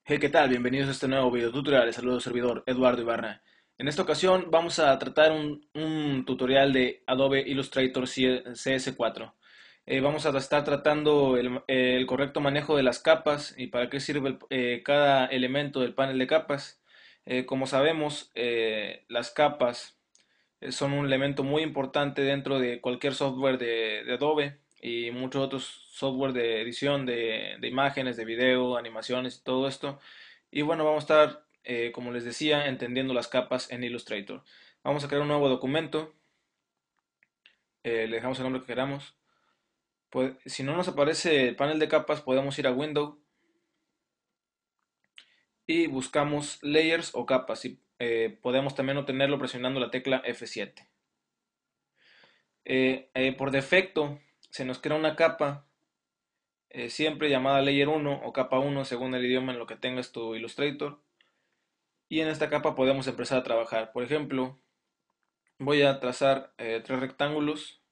Hey, ¿qué tal? Bienvenidos a este nuevo video tutorial. Les saludo servidor Eduardo Ibarra. En esta ocasión vamos a tratar un tutorial de Adobe Illustrator CS4. Vamos a estar tratando el correcto manejo de las capas y para qué sirve cada elemento del panel de capas. Como sabemos, las capas son un elemento muy importante dentro de cualquier software de Adobe y muchos otros software de edición de imágenes, de video, animaciones y todo esto. Y bueno, vamos a estar, como les decía, entendiendo las capas en Illustrator. Vamos a crear un nuevo documento, le dejamos el nombre que queramos. Pues, si no nos aparece el panel de capas, podemos ir a Window y buscamos Layers o capas. Y podemos también obtenerlo presionando la tecla F7. Por defecto se nos crea una capa siempre llamada Layer 1 o capa 1 según el idioma en lo que tengas tu Illustrator. Y en esta capa podemos empezar a trabajar. Por ejemplo, voy a trazar tres rectángulos.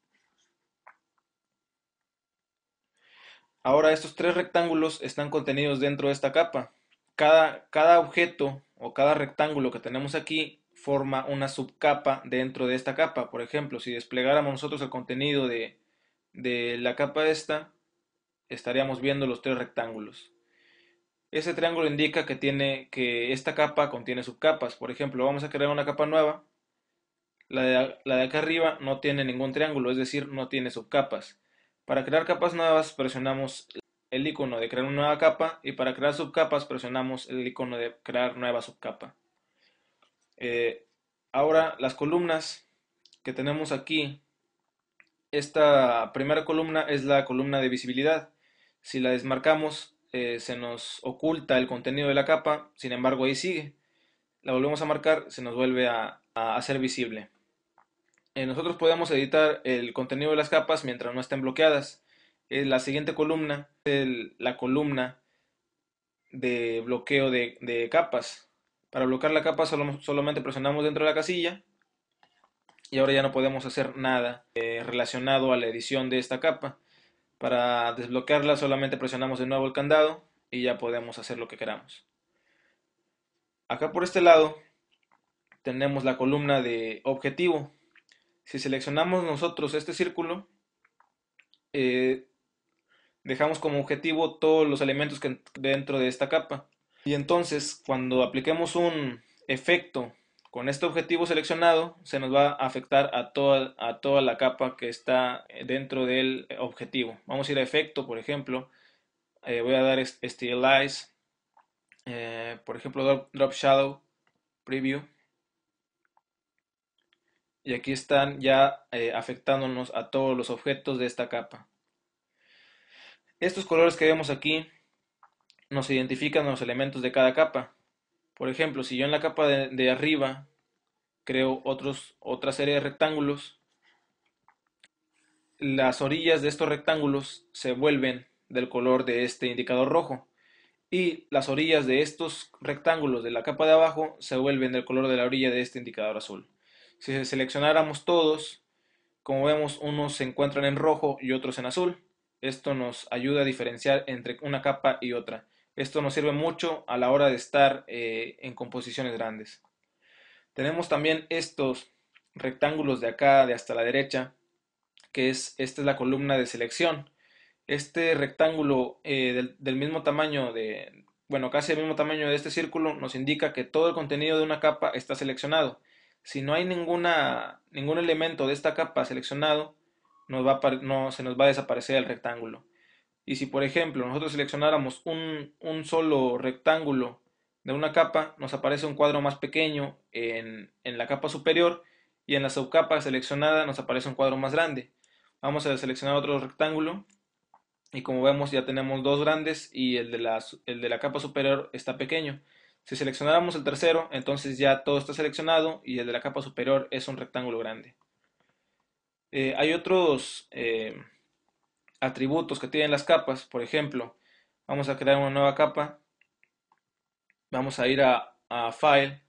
Ahora estos tres rectángulos están contenidos dentro de esta capa. Cada objeto o cada rectángulo que tenemos aquí forma una subcapa dentro de esta capa. Por ejemplo, si desplegáramos nosotros el contenido de la capa esta, estaríamos viendo los tres rectángulos. Ese triángulo indica que esta capa contiene subcapas. Por ejemplo, vamos a crear una capa nueva. La de acá arriba no tiene ningún triángulo, es decir, no tiene subcapas. Para crear capas nuevas presionamos el icono de crear una nueva capa y para crear subcapas presionamos el icono de crear nueva subcapa. Eh, Ahora las columnas que tenemos aquí, esta primera columna es la columna de visibilidad. Si la desmarcamos, se nos oculta el contenido de la capa, sin embargo ahí sigue. La volvemos a marcar, se nos vuelve a hacer visible. Nosotros podemos editar el contenido de las capas mientras no estén bloqueadas. La siguiente columna es la columna de bloqueo de capas. Para bloquear la capa solamente presionamos dentro de la casilla y ahora ya no podemos hacer nada relacionado a la edición de esta capa. Para desbloquearla solamente presionamos de nuevo el candado y ya podemos hacer lo que queramos. Acá por este lado tenemos la columna de objetivo. Si seleccionamos nosotros este círculo, eh, dejamos como objetivo todos los elementos que dentro de esta capa. Y entonces, cuando apliquemos un efecto con este objetivo seleccionado, se nos va a afectar a toda la capa que está dentro del objetivo. Vamos a ir a efecto, por ejemplo. Voy a dar Stylize, por ejemplo, Drop Shadow, Preview. Y aquí están ya afectándonos a todos los objetos de esta capa. Estos colores que vemos aquí nos identifican los elementos de cada capa. Por ejemplo, si yo en la capa de arriba creo otra serie de rectángulos, las orillas de estos rectángulos se vuelven del color de este indicador rojo y las orillas de estos rectángulos de la capa de abajo se vuelven del color de la orilla de este indicador azul. Si seleccionáramos todos, como vemos, unos se encuentran en rojo y otros en azul. Esto nos ayuda a diferenciar entre una capa y otra. Esto nos sirve mucho a la hora de estar en composiciones grandes. Tenemos también estos rectángulos de acá, de hasta la derecha, esta es la columna de selección. Este rectángulo del mismo tamaño bueno, casi el mismo tamaño de este círculo nos indica que todo el contenido de una capa está seleccionado. Si no hay ningún elemento de esta capa seleccionado, no, se nos va a desaparecer el rectángulo. Y si, por ejemplo, nosotros seleccionáramos un solo rectángulo de una capa, nos aparece un cuadro más pequeño en la capa superior y en la subcapa seleccionada nos aparece un cuadro más grande. Vamos a seleccionar otro rectángulo y como vemos ya tenemos dos grandes y el de la capa superior está pequeño. Si seleccionáramos el tercero, entonces ya todo está seleccionado y el de la capa superior es un rectángulo grande. Hay otros atributos que tienen las capas. Por ejemplo, vamos a crear una nueva capa. Vamos a ir a File,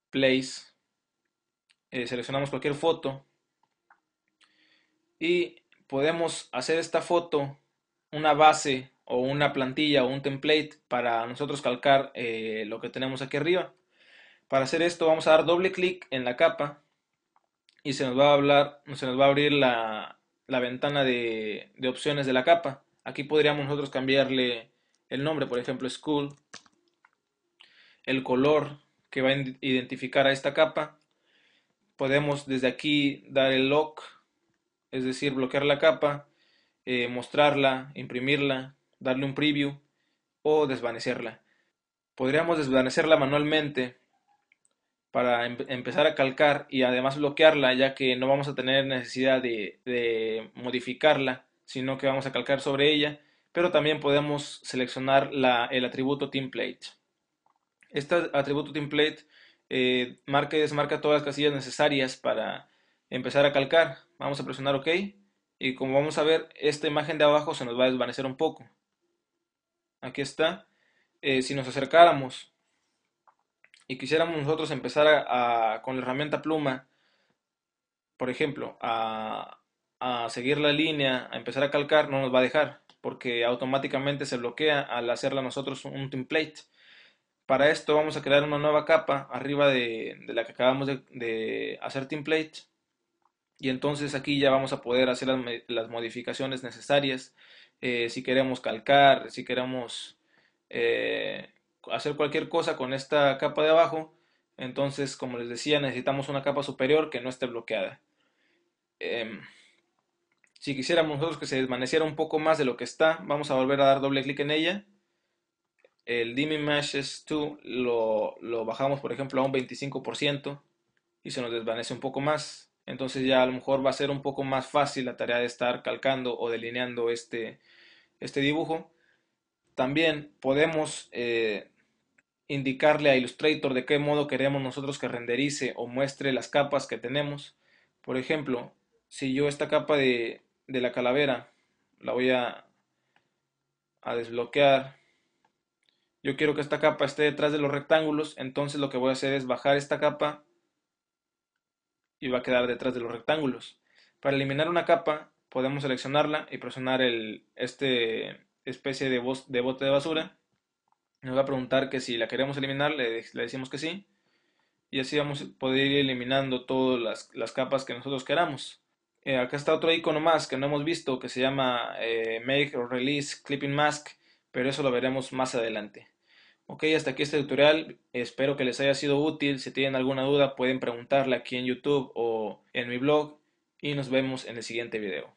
Place, seleccionamos cualquier foto y podemos hacer esta foto una base o una plantilla o un template para nosotros calcar lo que tenemos aquí arriba. Para hacer esto vamos a dar doble clic en la capa y se nos va a abrir la ventana de opciones de la capa. Aquí podríamos nosotros cambiarle el nombre, por ejemplo, School, el color que va a identificar a esta capa. Podemos desde aquí dar el lock, es decir, bloquear la capa, mostrarla, imprimirla, darle un preview o desvanecerla. Podríamos desvanecerla manualmente para empezar a calcar y además bloquearla, ya que no vamos a tener necesidad de modificarla, sino que vamos a calcar sobre ella, pero también podemos seleccionar el atributo template. Este atributo template marca y desmarca todas las casillas necesarias para empezar a calcar. Vamos a presionar OK y como vamos a ver, esta imagen de abajo se nos va a desvanecer un poco. Aquí está. Si nos acercáramos y quisiéramos nosotros empezar con la herramienta pluma, por ejemplo, a seguir la línea, a empezar a calcar, no nos va a dejar, porque automáticamente se bloquea al hacerla nosotros un template. Para esto vamos a crear una nueva capa arriba de la que acabamos de hacer template. Y entonces aquí ya vamos a poder hacer las modificaciones necesarias. Si queremos calcar, si queremos hacer cualquier cosa con esta capa de abajo, entonces como les decía necesitamos una capa superior que no esté bloqueada. Si quisiéramos nosotros que se desvaneciera un poco más de lo que está, vamos a volver a dar doble clic en ella. El Dimming Meshes 2 lo bajamos por ejemplo a un 25% y se nos desvanece un poco más. Entonces ya a lo mejor va a ser un poco más fácil la tarea de estar calcando o delineando este dibujo. También podemos indicarle a Illustrator de qué modo queremos nosotros que renderice o muestre las capas que tenemos. Por ejemplo, si yo esta capa de la calavera la voy a desbloquear, yo quiero que esta capa esté detrás de los rectángulos, entonces lo que voy a hacer es bajar esta capa y va a quedar detrás de los rectángulos. Para eliminar una capa podemos seleccionarla y presionar especie de bote de basura. Nos va a preguntar que si la queremos eliminar, le decimos que sí. Y así vamos a poder ir eliminando todas las capas que nosotros queramos. Acá está otro icono más que no hemos visto que se llama Make or Release Clipping Mask, pero eso lo veremos más adelante. Ok, hasta aquí este tutorial, espero que les haya sido útil. Si tienen alguna duda pueden preguntarla aquí en YouTube o en mi blog y nos vemos en el siguiente video.